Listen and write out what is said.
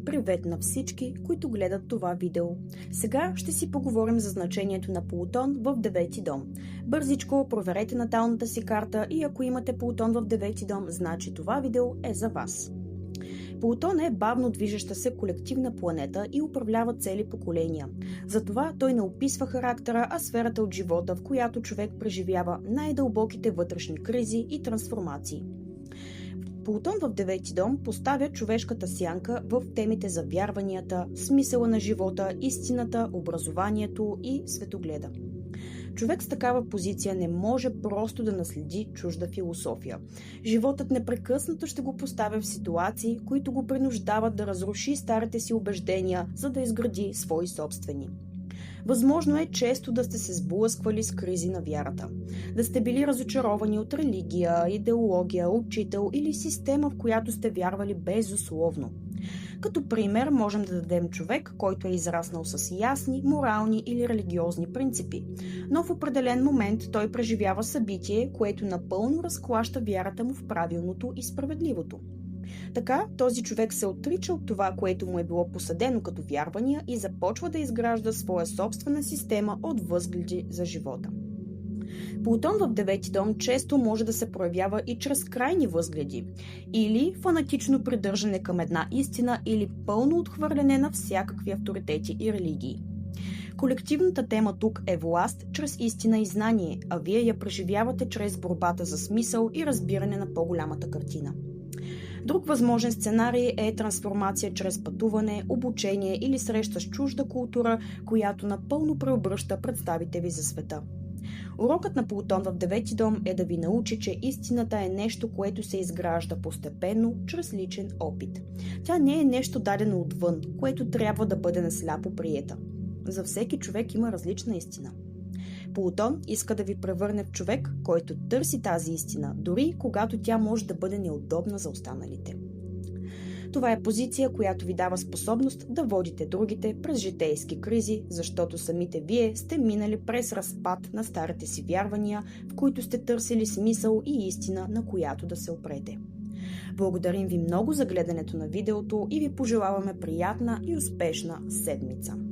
Привет на всички, които гледат това видео. Сега ще си поговорим за значението на Плутон в девети дом. Бързичко проверете наталната си карта и ако имате Плутон в девети дом, значи това видео е за вас. Плутон е бавно движеща се колективна планета и управлява цели поколения. Затова той не описва характера, а сферата от живота, в която човек преживява най-дълбоките вътрешни кризи и трансформации. Плутон в девети дом поставя човешката сянка в темите за вярванията, смисъла на живота, истината, образованието и светогледа. Човек с такава позиция не може просто да наследи чужда философия. Животът непрекъснато ще го поставя в ситуации, които го принуждават да разруши старите си убеждения, за да изгради свои собствени. Възможно е често да сте се сблъсквали с кризи на вярата. Да сте били разочаровани от религия, идеология, учител или система, в която сте вярвали безусловно. Като пример можем да дадем човек, който е израснал с ясни, морални или религиозни принципи, но в определен момент той преживява събитие, което напълно разклаща вярата му в правилното и справедливото. Така, този човек се отрича от това, което му е било посадено като вярвания и започва да изгражда своя собствена система от възгледи за живота. Плутон в девети дом често може да се проявява и чрез крайни възгледи, или фанатично придържане към една истина, или пълно отхвърляне на всякакви авторитети и религии. Колективната тема тук е власт чрез истина и знание, а вие я преживявате чрез борбата за смисъл и разбиране на по-голямата картина. Друг възможен сценарий е трансформация чрез пътуване, обучение или среща с чужда култура, която напълно преобръща представите ви за света. Урокът на Плутон в девети дом е да ви научи, че истината е нещо, което се изгражда постепенно, чрез личен опит. Тя не е нещо дадено отвън, което трябва да бъде насляпо приета. За всеки човек има различна истина. Плутон иска да ви превърне в човек, който търси тази истина, дори когато тя може да бъде неудобна за останалите. Това е позиция, която ви дава способност да водите другите през житейски кризи, защото самите вие сте минали през разпад на старите си вярвания, в които сте търсили смисъл и истина, на която да се опрете. Благодарим ви много за гледането на видеото и ви пожелаваме приятна и успешна седмица!